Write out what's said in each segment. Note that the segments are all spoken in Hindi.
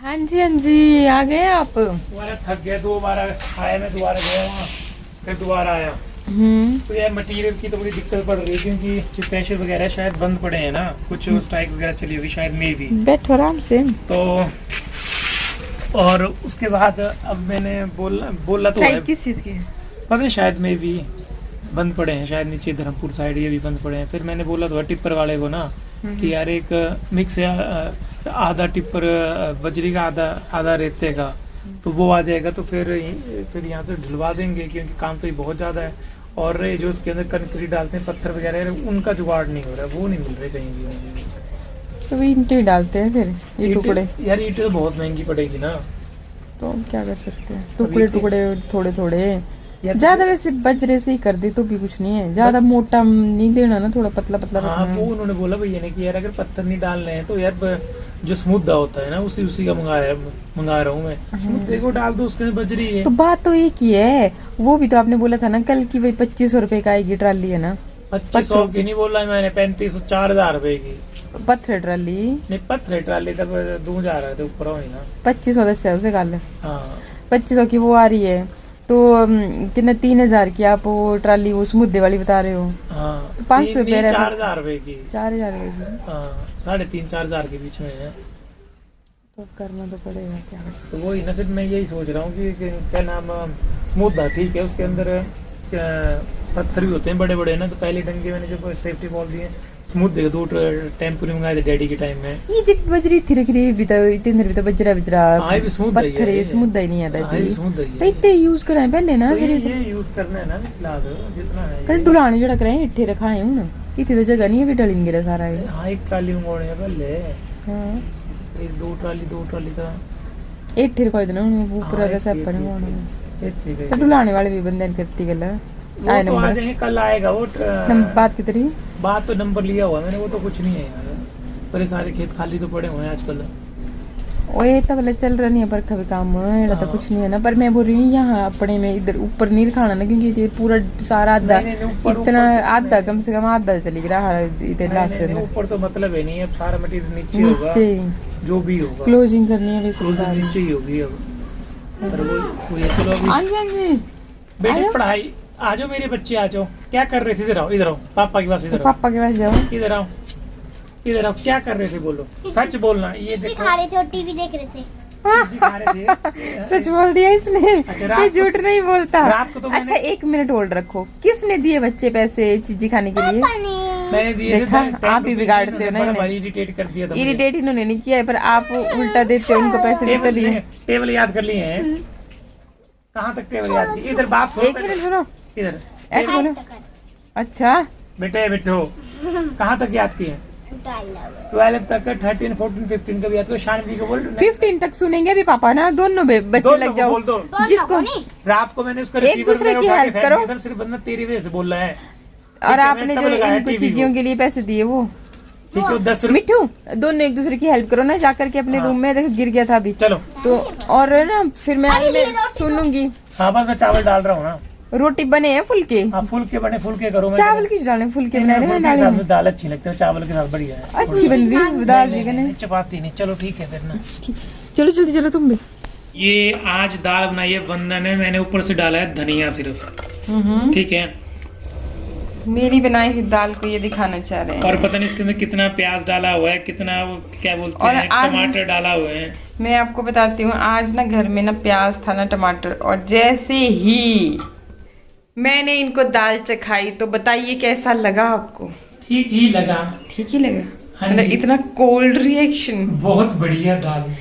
हाँ जी आ गए आप। दोबारा थक गया, 2 बार आया, मैं दोबारा गया वहाँ, फिर दोबारा आया। तो यार मटेरियल की तो बड़ी दिक्कत पड़ रही है क्योंकि जो प्रेशर वगैरह शायद बंद पड़े हैं ना, कुछ स्ट्राइक वगैरह चली होगी शायद, मे भी। बैठो आराम से। तो और उसके बाद अब मैंने बोला तो है, किस चीज की? पता नहीं, शायद मे भी बंद पड़े हैं, शायद नीचे धर्मपुर साइड ये भी बंद पड़े हैं। फिर मैंने बोला तो टिप्पर वाले को ना कि यार एक मिक्स है, आधा टिप्पर बजरी का, आधा रेते का, तो वो आ जाएगा। तो फिर यहाँ से ढुलवा देंगे क्योंकि काम तो ये बहुत ज़्यादा है। और ये जो उसके अंदर कंक्रीट डालते हैं, पत्थर वगैरह, उनका जुगाड़ नहीं हो रहा, वो नहीं मिल रहे कहीं भी। तो ईंटें डालते हैं फिर, ये टुकड़े। यार ईंटें तो बहुत महंगी पड़ेगी ना, तो हम क्या कर सकते हैं, टुकड़े टुकड़े थोड़े थोड़े। तो ज्यादा वैसे बजरे से ही कर दी तो भी कुछ नहीं है, ज्यादा मोटा नहीं देना ना, थोड़ा पतला पतला हाँ, रखना है। वो उन्होंने बोला भैया ने कि यार अगर पत्थर नहीं डालने हैं तो यार जो स्मूदा होता है ना, उसी का मंगा रहा हूँ मैं। स्मूदे को डाल दो, उसके अंदर बजरी है। तो बात तो एक ही है, वो भी तो आपने बोला था ना कल की, वही 2500 रुपए का आएगी ट्राली है ना। 2500 की नहीं बोला मैंने, 3500 4000 रुपए की। पत्थर ट्राली नहीं, पत्थर ट्राली तब 2000 थे ऊपर होनी ना। 2500 दस है उसे कल। हाँ 2500 की वो आ रही है, तो कितने 3000 की आप वो ट्राली वो मुद्दे वाली बता रहे हो। हाँ, 500 रुपए 4000 रुपए की। 4000 रुपए की। हाँ, 3,500-4,000 के बीच में है। तो करना तो पड़ेगा, क्या कर सकते। तो वही ना, फिर मैं यही सोच रहा हूँ कि क्या नाम, स्मूदा ठीक है, उसके अंदर पत्थर भी होते हैं बड़े बड़े ना। तो पहले डंगे मैंने जो सेफ्टी बॉल दिए, स्मूथ देगा, 2 टेम्पो मंगाए थे डैडी के टाइम में। ये जिप बजरी थिरक रही भी तो इतने भी तो बजरा हाँ, ये भी स्मूथ पत्थर है, स्मूथ ही नहीं आता जी। इतने यूज कराए पहले ना, फिर ये यूज करना है ना फिलहाल जितना है। कर डुलाने जड़ा कराए इट्ठे रखाए हूं ना, इतनी तो जगह नहीं है भी डलेंगे रे सारा ये। हाँ, एक ट्राली मंगवाने हैं पहले। हां, एक दो ट्राली का इट्ठे रखा देना वो पूरा रसा पर होना। ये ठीक है। तो डुलाने वाले भी बंदे ने करती गल वो तो आ जाएंगे, कल आएगा वो। बात की तरी बात तो नंबर लिया हुआ मैंने, वो तो कुछ नहीं है यार, पर सारे खेत खाली तो पड़े हुए हैं आजकल। ओए तब वाला चल रहा नहीं है पर कभी काम एड़ा तो कुछ नहीं है ना। पर मैं बोल रही हूँ यहाँ अपने में इधर ऊपर नहीं रखाना ना, क्योंकि ये पूरा सारा आधा इतना आधा कम से कम आधा चली रहा इधर लास्ट से ऊपर तो मतलब है नहीं, अब सारा मटेरियल नीचे होगा, जो भी होगा क्लोजिंग करनी है वैसे क्लोजिंग नीचे ही होगी अब। पर वो ये चलो अभी। हाँ जी बेटे पढ़ाई, आ जाओ मेरे बच्चे, आ जाओ। क्या कर रहे थे? इधर आओ पापा के पास, इधर आओ। पापा के पास जाओ, इधर आओ, इधर आओ। क्या कर रहे थे? बोलो, सच बोलना। ये देखो, खा रहे थे और टीवी देख रहे थे। खा रहे थे। सच बोल दिया इसने, ये झूठ नहीं बोलता। रात को तो अच्छा 1 मिनट होल्ड रखो, किसने दिए बच्चे पैसे चीजी खाने के लिए? मैंने दिए थे। देखा, आप ही बिगाड़ते हो ना। इरिटेट कर दिया था। इरिटेट इन्होंने नहीं किया है, पर आप उल्टा देते हो उनको पैसे देते भी। टेबल याद कर लिए हैं? कहाँ तक टेबल याद की? इधर बात सुनो। 1 मिनट सुनो, इधर ऐसे बोलो। अच्छा बेटे बैठो। कहाँ तक याद किए? 12 तक, 13, 14, 15 का भी याद करो। शानवी को बोल 15 तक सुनेंगे भी पापा ना, दोनों बच्चे लग जाओ। बोल दो। जिसको रात को मैंने उसका एक दूसरे की हेल्प करो। सिर्फ बंदा तेरी वजह से बोल रहा है। और आपने जो इनको चीजों के लिए पैसे दिए वो ठीक है, 10 रुपए। मिठू दोनों एक दूसरे की हेल्प करो ना, जाकर के अपने रूम में। देखो गिर गया था अभी। चलो तो और ना फिर मैं सुनूंगी। हाँ, बस मैं चावल डाल रहा हूँ ना। रोटी बने हैं फुलके? हाँ, फुलके बने, फुलके करो। चावल क्यों डाले? फुलके बना रहे हैं साथ में दाल अच्छी लगती है, चावल के साथ बढ़िया है। अच्छी बन रही दाल भी बने, चपाती नहीं। चलो ठीक है फिर ना। चलो जल्दी चलो तुम भी। ये आज दाल बनाई है वंदन ने, मैंने ऊपर से डाला है धनिया सिर्फ, ठीक है। मेरी बनाई हुई दाल को ये दिखाना चाह रहे हैं। और पता नहीं इसके अंदर कितना प्याज डाला हुआ है, कितना वो क्या बोलते हैं, टमाटर डाला हुआ है। मैं आपको बताती हूँ, आज ना घर में ना प्याज था ना टमाटर, और जैसे ही मैंने इनको दाल चखाई तो बताइए कैसा लगा आपको? ठीक ही लगा। ठीक ही लगा? हाँ मतलब जी। इतना कोल्ड रिएक्शन। बहुत बढ़िया दाल।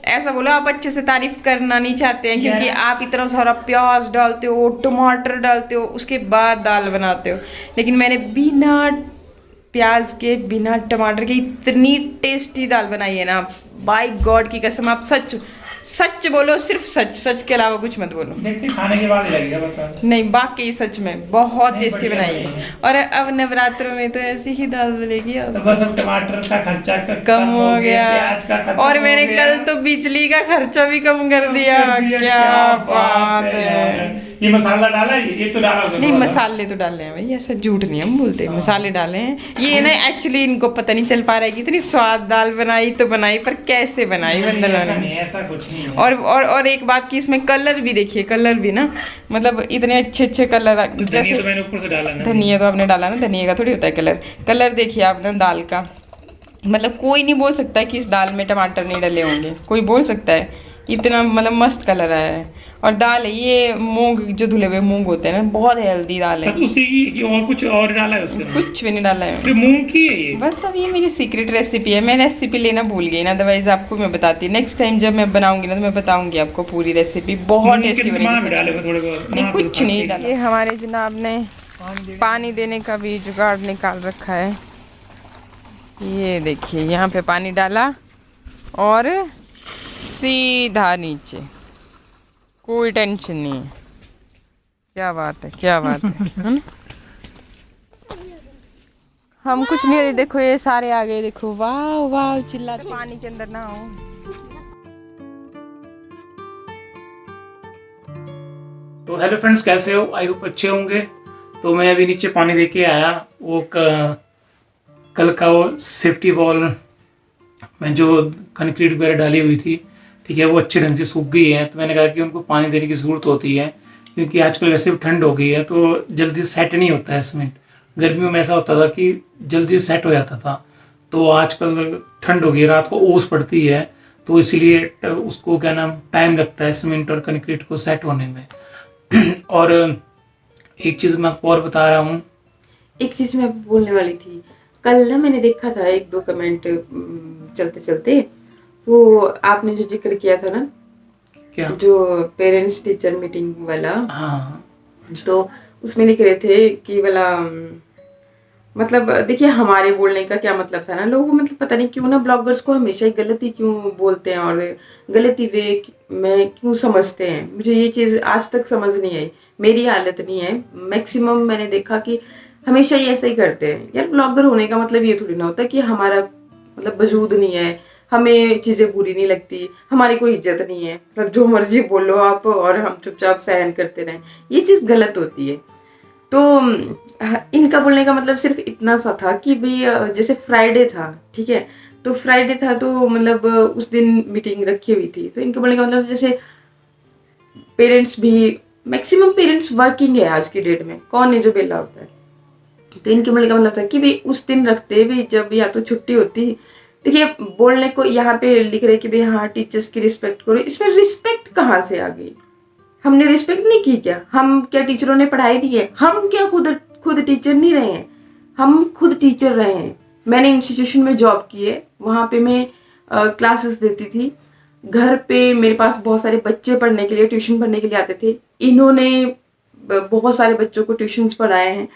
ऐसा बोलो, आप अच्छे से तारीफ करना नहीं चाहते हैं क्योंकि आप इतना सारा प्याज डालते हो, टमाटर डालते हो, उसके बाद दाल बनाते हो। लेकिन मैंने बिना प्याज के, बिना टमाटर के इतनी टेस्टी दाल बनाई है ना, बाय गॉड की कसम। आप सच सच बोलो, सिर्फ सच, सच के अलावा कुछ मत बोलो। देखते खाने के बाद लगेगा बता। नहीं, बाकी सच में बहुत टेस्टी बनाई है। है। और अब नवरात्रों में तो ऐसी ही दाल बनेगी। तो बस अब टमाटर का खर्चा कम हो गया, प्याज का खर्चा और मैंने हो गया। कल तो बिजली का खर्चा भी कम कर दिया। क्या बात है। ये मसाला डाला, ये तो डाला उसने नहीं थोड़ा सा। मसाले तो डाले हैं भाई, ऐसा झूठ नहीं हम बोलते, मसाले डाले हैं। ये ना एक्चुअली इनको पता नहीं चल पा रहा है कि इतनी स्वाद दाल बनाई तो बनाई, पर कैसे बनाई नहीं, वंदना ऐसा ने। नहीं, ऐसा कुछ नहीं है। और एक बात की इसमें कलर भी देखिए, कलर भी ना मतलब इतने अच्छे अच्छे कलर, धनिया जैसे तो मैंने ऊपर से डाला ना। धनिया तो आपने डाला ना, धनिया का थोड़ी होता है कलर। कलर देखिए आपने दाल का, मतलब कोई नहीं बोल सकता है कि इस दाल में टमाटर नहीं डले होंगे, कोई बोल सकता है? इतना मतलब मस्त कलर आया है। और दाल है ये मूंग, जो धुले हुए मूंग होते हैं ना, बहुत हेल्दी दाल है। बस उसी की कि और कुछ और डाला है उसके अंदर? कुछ भी नहीं डाला है। ये मूंग की है ये? बस अब ये मेरी सीक्रेट रेसिपी है, मैं रेसिपी लेना भूल गई ना, अदरवाइज आपको मैं बताती। नेक्स्ट टाइम जब मैं बनाऊंगी ना तो मैं बताऊंगी आपको पूरी रेसिपी, बहुत मूंग टेस्टी के माँ भी बनेगी। डाले हुए थोड़े बहुत, नहीं माँ कुछ भी नहीं खाती है। डाला। ये हमारे जनाब ने पानी देने का भी जुगाड़ निकाल रखा है। ये देखिए यहाँ पे पानी डाला और सीधा नीचे, कोई टेंशन नहीं है। क्या बात है, क्या बात है ना? हम कुछ नहीं, देखो ये सारे आ गए, देखो वाह वाह चिल्ला, पानी के अंदर ना हो। तो हेलो फ्रेंड्स, कैसे हो? आई होप अच्छे होंगे। तो मैं अभी नीचे पानी दे के आया, वो कल का वो सेफ्टी वॉल में जो कंक्रीट वगैरह डाली हुई थी, ठीक है, वो अच्छे ढंग से सूख गई है। तो मैंने कहा कि उनको पानी देने की ज़रूरत होती है, क्योंकि आजकल वैसे भी ठंड हो गई है तो जल्दी सेट नहीं होता है सीमेंट। गर्मियों में ऐसा होता था कि जल्दी सेट हो जाता था, तो आजकल ठंड हो गई, रात को ओस पड़ती है, तो इसीलिए उसको क्या नाम टाइम लगता है सीमेंट और कंक्रीट को सेट होने में। और एक चीज़ मैं आपको और बता रहा हूँ, एक चीज मैं बोलने वाली थी। कल ना मैंने देखा था एक दो कमेंट चलते चलते, तो आपने जो जिक्र किया था ना, क्या? जो पेरेंट्स टीचर मीटिंग वाला, हाँ, तो उसमें लिख रहे थे कि वाला मतलब देखिए हमारे बोलने का क्या मतलब था ना, लोग मतलब पता नहीं क्यों ना ब्लॉगर्स को हमेशा ही गलती क्यों बोलते हैं और गलती वे में क्यों समझते हैं। मुझे ये चीज़ आज तक समझ नहीं आई, मेरी हालत नहीं है, मैक्सिमम मैंने देखा कि हमेशा ही ऐसा ही करते हैं। यार ब्लॉगर होने का मतलब ये थोड़ी ना होता कि हमारा मतलब वजूद नहीं है, हमें चीज़ें बुरी नहीं लगती, हमारी कोई इज्जत नहीं है, मतलब जो मर्जी बोलो आप और हम चुपचाप सहन करते रहें, ये चीज़ गलत होती है। तो इनका बोलने का मतलब सिर्फ इतना सा था कि भाई जैसे फ्राइडे था, ठीक है, तो फ्राइडे था तो मतलब उस दिन मीटिंग रखी हुई थी, तो इनका बोलने का मतलब जैसे पेरेंट्स भी, मैक्सिमम पेरेंट्स वर्किंग है आज की डेट में, कौन है जो बेला होता है। तो इनके बोलने का मतलब था कि भाई उस दिन रखते भी जब या तो छुट्टी होती। देखिए बोलने को यहाँ पे लिख रहे कि भाई हाँ टीचर्स की रिस्पेक्ट करो, इसमें रिस्पेक्ट कहाँ से आ गई? हमने रिस्पेक्ट नहीं की क्या? हम क्या टीचरों ने पढ़ाई नहीं है? हम क्या खुद टीचर नहीं रहे हैं? हम खुद टीचर रहे हैं। मैंने इंस्टीट्यूशन में जॉब की है, वहाँ पे मैं क्लासेस देती थी। घर पे मेरे पास बहुत सारे बच्चे पढ़ने के लिए, ट्यूशन पढ़ने के लिए आते थे। इन्होंने बहुत सारे बच्चों को ट्यूशन्स पढ़ाए हैं,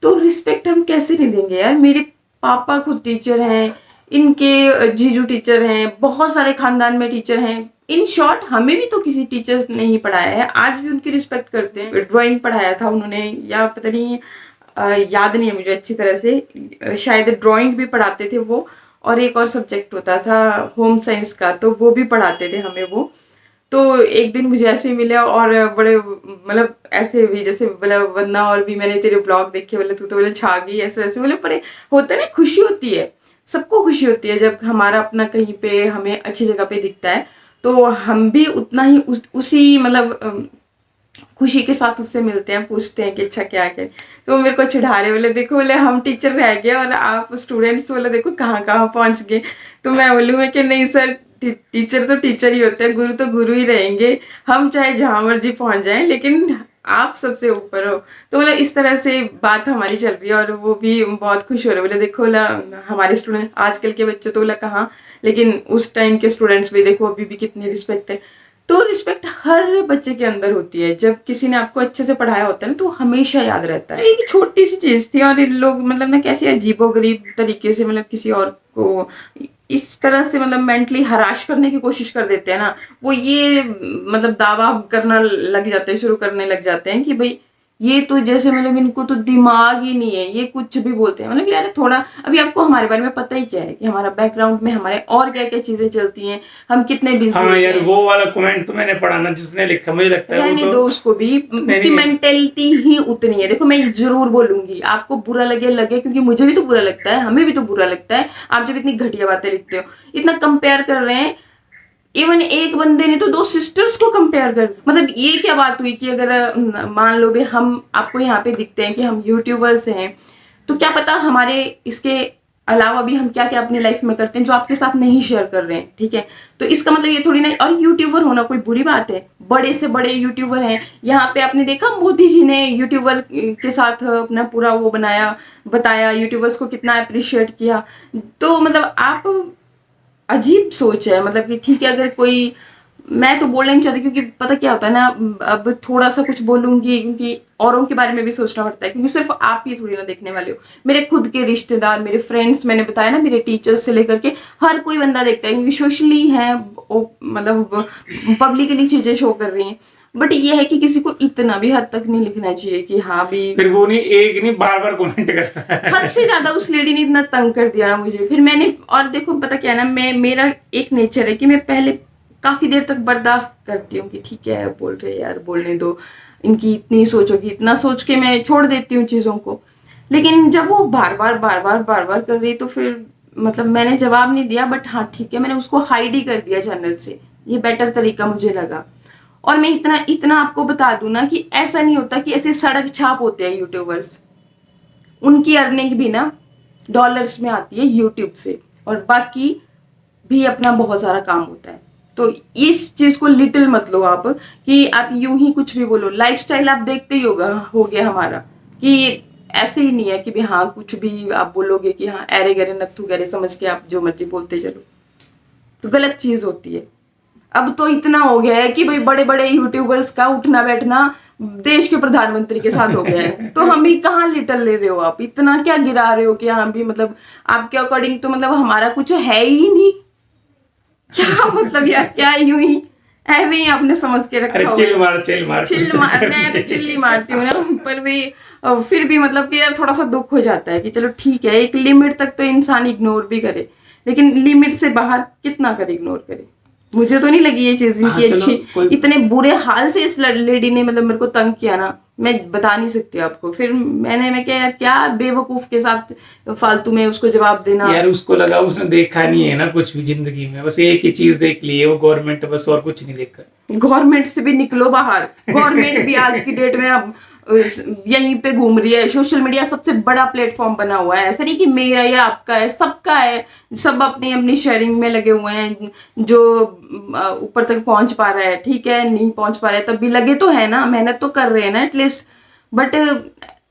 तो रिस्पेक्ट हम कैसे नहीं देंगे यार? मेरे पापा खुद टीचर हैं, इनके जीजू टीचर हैं, बहुत सारे खानदान में टीचर हैं। इन शॉर्ट हमें भी तो किसी टीचर्स ने ही पढ़ाया है, आज भी उनकी रिस्पेक्ट करते हैं। ड्राइंग पढ़ाया था उन्होंने, या पता नहीं याद नहीं है मुझे अच्छी तरह से, शायद ड्राइंग भी पढ़ाते थे वो, और एक और सब्जेक्ट होता था होम साइंस का, तो वो भी पढ़ाते थे हमें वो। तो एक दिन मुझे ऐसे मिले और बड़े मतलब ऐसे भी जैसे बोला वंदना, और भी मैंने तेरे ब्लॉग देखे, बोले तू तो बोले छा गई, ऐसे वैसे बोले। बड़े होता है ना, खुशी होती है, सबको खुशी होती है जब हमारा अपना कहीं पे हमें अच्छी जगह पे दिखता है, तो हम भी उतना ही उसी मतलब खुशी के साथ उससे मिलते हैं, पूछते हैं कि अच्छा क्या है। तो वो मेरे को चिढ़ा रहे, बोले देखो बोले हम टीचर रह गए और आप स्टूडेंट्स बोले देखो कहाँ कहाँ पहुँच गए। तो मैं बोलूँ कि नहीं सर, टीचर तो टीचर ही होते हैं, गुरु तो गुरु ही रहेंगे, हम चाहे जहाँ मर्जी पहुँच जाएं, लेकिन आप सबसे ऊपर हो। तो बोले इस तरह से बात हमारी चल रही है, और वो भी बहुत खुश हो रहे, बोले देखो बोला हमारे स्टूडेंट, आजकल के बच्चे तो बोला कहाँ, लेकिन उस टाइम के स्टूडेंट्स भी देखो अभी भी कितनी रिस्पेक्ट है। तो रिस्पेक्ट हर बच्चे के अंदर होती है, जब किसी ने आपको अच्छे से पढ़ाया होता है ना तो हमेशा याद रहता है। एक छोटी सी चीज थी और लोग मतलब ना कैसे अजीबोगरीब तरीके से मतलब किसी और को इस तरह से मतलब मेंटली हराश करने की कोशिश कर देते हैं ना, वो ये मतलब दावा करना लग जाते हैं, शुरू करने लग जाते हैं कि भाई ये तो जैसे मतलब इनको तो दिमाग ही नहीं है, ये कुछ भी बोलते हैं। मतलब यार थोड़ा अभी आपको हमारे बारे में पता ही क्या है कि हमारा बैकग्राउंड में हमारे और क्या क्या चीजें चलती हैं, हम कितने बिजी हाँ होते यार, हैं। वो वाला कमेंट तो मैंने पढ़ा ना, जिसने लिखा मुझे लगता है वो रहने तो दो उसको भी, उसकी नहीं। मेंटेलिटी ही उतनी है। देखो मैं जरूर बोलूंगी, आपको बुरा लगे लगे, क्योंकि मुझे भी तो बुरा लगता है, हमें भी तो बुरा लगता है। आप जब इतनी घटिया बातें लिखते हो, इतना कंपेयर कर रहे हैं, इवन एक बंदे ने तो 2 सिस्टर्स को कंपेयर कर, मतलब ये क्या बात हुई कि अगर मान लो भी हम आपको यहाँ पे दिखते हैं कि हम यूट्यूबर्स हैं, तो क्या पता हमारे इसके अलावा भी हम क्या क्या अपनी लाइफ में करते हैं जो आपके साथ नहीं शेयर कर रहे हैं, ठीक है। तो इसका मतलब ये थोड़ी ना, और यूट्यूबर होना कोई बुरी बात है, बड़े से बड़े यूट्यूबर हैं। यहाँ पे आपने देखा मोदी जी ने यूट्यूबर के साथ अपना पूरा वो बनाया, बताया यूट्यूबर्स को कितना अप्रिशिएट किया। तो मतलब आप, अजीब सोच है, मतलब कि ठीक है अगर कोई, मैं तो बोलना नहीं चाहती क्योंकि पता क्या होता है ना, अब थोड़ा सा कुछ बोलूंगी क्योंकि औरों के बारे में भी सोचना पड़ता है, क्योंकि सिर्फ आप ही थोड़ी ना देखने वाले हो, मेरे खुद के रिश्तेदार, मेरे फ्रेंड्स, मैंने बताया ना मेरे टीचर्स से लेकर के हर कोई बंदा देखता है, क्योंकि सोशली है मतलब पब्लिकली चीजें शो कर रही हैं। बट ये है कि किसी को इतना भी हद तक नहीं लिखना चाहिए कि हाँ भी, फिर वो नहीं, एक नहीं बार बार कमेंट कर रहा है। हद से ज्यादा उस लेडी ने इतना तंग कर दिया ना मुझे। फिर मैंने, और देखो पता क्या है ना, मेरा एक नेचर है कि मैं पहले काफी देर तक बर्दाश्त करती हूँ कि ठीक है बोल रहे यार, बोलने दो, इनकी इतनी सोचोगी, इतना सोच के मैं छोड़ देती हूँ चीजों को। लेकिन जब वो बार बार कर रही, तो फिर मतलब मैंने जवाब नहीं दिया, बट हाँ ठीक है, मैंने उसको हाइड ही कर दिया चैनल से, ये बेटर तरीका मुझे लगा। और मैं इतना इतना आपको बता दूं ना कि ऐसा नहीं होता कि ऐसे सड़क छाप होते हैं यूट्यूबर्स, उनकी अर्निंग भी ना डॉलर्स में आती है यूट्यूब से, और बाकी भी अपना बहुत सारा काम होता है। तो इस चीज को लिटिल मत लो आप कि आप यूं ही कुछ भी बोलो। लाइफस्टाइल आप देखते ही होगा, हो गया हमारा, कि ऐसे ही नहीं है कि भी हाँ कुछ भी आप बोलोगे कि हाँ अरे गरे नत्थु गरे समझ के आप जो मर्जी बोलते चलो, तो गलत चीज होती है। अब तो इतना हो गया है कि भाई बड़े बड़े यूट्यूबर्स का उठना बैठना देश के प्रधानमंत्री के साथ हो गया है, तो हम भी कहाँ लिटल ले रहे हो आप, इतना क्या गिरा रहे हो कि हाँ भी मतलब आपके अकॉर्डिंग तो मतलब हमारा कुछ है ही नहीं क्या, मतलब यार क्या यूं ही ऐवे ही आपने समझ के रखा अरे हुआ चिल है। मार चिल मार चिल मार, मैं तो चिल्ली मारती हूँ ना, पर भी फिर भी मतलब कि यार थोड़ा सा दुख हो जाता है कि चलो ठीक है, एक लिमिट तक तो इंसान इग्नोर भी करे, लेकिन लिमिट से बाहर कितना करे इग्नोर करे। मुझे तो नहीं लगी ये चीज हाँ, इनकी चलो, अच्छी, इतने बुरे हाल से इस लेडी ने मतलब मेरे को तंग किया ना, मैं बता नहीं सकती आपको। फिर मैं क्या बेवकूफ के साथ फालतू में उसको जवाब देना। यार उसको लगा उसने देखा नहीं है ना कुछ भी जिंदगी में, बस एक ही चीज देख ली है वो गवर्नमेंट, बस और कुछ नहीं देखा। गवर्नमेंट से भी निकलो बाहर, गवर्नमेंट भी आज की डेट में अब यहीं पे घूम रही है। सोशल मीडिया सबसे बड़ा प्लेटफॉर्म बना हुआ है, ऐसा नहीं कि मेरा या आपका है, सबका है, सब अपनी अपनी शेयरिंग में लगे हुए हैं। जो ऊपर तक पहुंच पा रहा है ठीक है, नहीं पहुंच पा रहा है तब भी लगे तो है ना, मेहनत तो कर रहे हैं ना एटलीस्ट। बट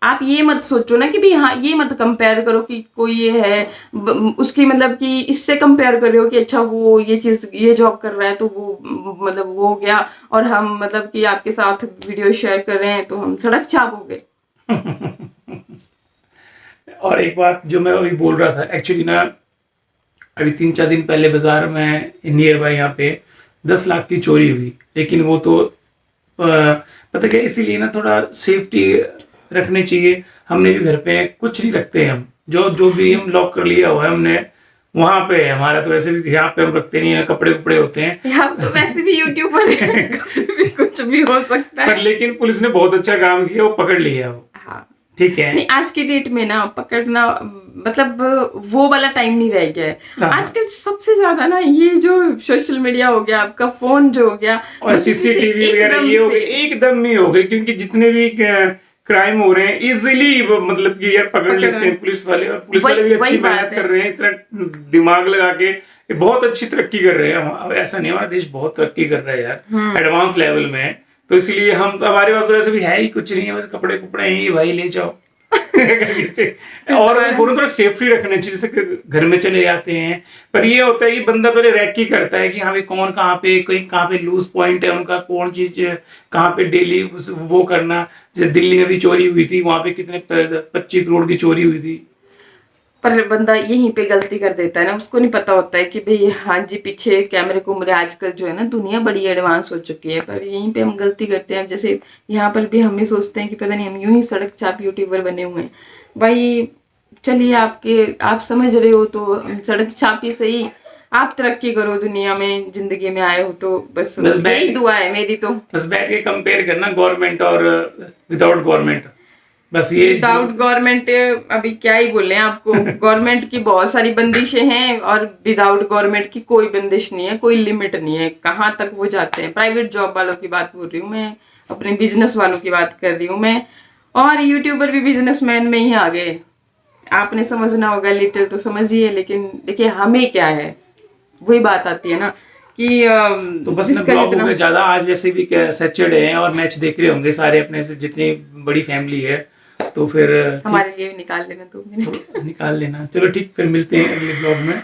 आप ये मत सोचो ना कि भी हाँ, ये मत कंपेयर करो कि कोई ये है उसकी मतलब कि इससे कंपेयर कर रहे हो कि अच्छा वो ये चीज ये जॉब कर रहा है तो वो मतलब वो हो गया, और हम मतलब कि आपके साथ वीडियो शेयर कर रहे हैं तो हम सड़क छाप हो गए। और एक बात जो मैं अभी बोल रहा था, एक्चुअली ना अभी 3-4 दिन पहले बाजार में नियर बाय यहाँ पे 10 लाख की चोरी हुई, लेकिन वो तो पता क्या, इसीलिए ना थोड़ा सेफ्टी रखनी चाहिए। हमने भी घर पे कुछ नहीं रखते हैं हम, जो भी हम लॉक कर लिया हुआ है हमने, वहां पे है हमारा। तो वैसे भी यहाँ पे हम रखते नहीं है, कपड़े कुपड़े होते हैं। हम तो वैसे भी यूट्यूबर हैं, कभी भी कुछ भी हो सकता है। पर लेकिन पुलिस ने बहुत अच्छा काम किया, वो पकड़ लिया वो। हाँ ठीक है, नहीं, आज के डेट में ना पकड़ना मतलब वो वाला टाइम नहीं रह गया है। हाँ। आजकल सबसे ज्यादा ना ये जो सोशल मीडिया हो गया, आपका फोन जो हो गया, और सीसीटीवी वगैरह ये हो गए, एकदम नहीं हो गए, क्योंकि जितने भी क्राइम हो रहे हैं इजीली मतलब कि यार पकड़ लेते हैं पुलिस वाले। और पुलिस वाले भी अच्छी मेहनत कर रहे हैं, इतना दिमाग लगा के बहुत अच्छी तरक्की कर रहे हैं। ऐसा नहीं, हमारा देश बहुत तरक्की कर रहा है यार, एडवांस लेवल में। तो इसलिए हम तो, हमारे पास तो वैसे भी है ही कुछ नहीं है, बस कपड़े कुपड़े ही भाई ले जाओ। और बोलूं थोड़ा सेफ्टी रखना चाहिए, जैसे घर में चले जाते हैं। पर ये होता है कि बंदा पहले रेकी करता है कि हाँ भाई कौन कहाँ पे, कोई कहाँ पे लूज पॉइंट है उनका, कौन चीज कहाँ पे डेली वो करना। जैसे दिल्ली में भी चोरी हुई थी, वहां पे कितने 25 करोड़ की चोरी हुई थी। पर बंदा यहीं पे गलती कर देता है ना, उसको नहीं पता होता है कि भाई हाँ जी पीछे कैमरे को मुड़े। आजकल जो है ना दुनिया बड़ी एडवांस हो चुकी है, पर यहीं पे हम गलती करते हैं। जैसे यहाँ पर भी हम ही सोचते हैं कि पता नहीं हम यूं ही सड़क चाप यूट्यूबर बने हुए हैं। भाई चलिए आप समझ रहे हो तो सड़क चाप ही सही, आप तरक्की करो दुनिया में, जिंदगी में आए हो तो बस यही दुआ है मेरी तो। बस बैठ के कंपेयर करना गवर्नमेंट और विदाउट गवर्नमेंट, बस ये विदाउट गवर्नमेंट अभी क्या ही बोले आपको। गवर्नमेंट की बहुत सारी बंदिशें हैं और विदाउट गवर्नमेंट की कोई बंदिश नहीं है, कोई लिमिट नहीं है, कहाँ तक वो जाते हैं। प्राइवेट जॉब वालों की बात बोल रही हूँ मैं, अपने बिजनेस वालों की बात कर रही हूँ मैं। और यूट्यूबर भी बिजनेसमैन में ही आ गए, आपने समझना होगा लिटिल तो समझिए। लेकिन देखिए हमें क्या है, वही बात आती है ना कि तो बस ना ब्लॉग हो गए ज्यादा। आज वैसे भी सैटरडे है और मैच देख रहे होंगे सारे अपने से, जितनी बड़ी फैमिली है, तो फिर हमारे लिए निकाल लेना 2 मिनट। निकाल लेना। चलो ठीक, फिर मिलते हैं अगले ब्लॉग में।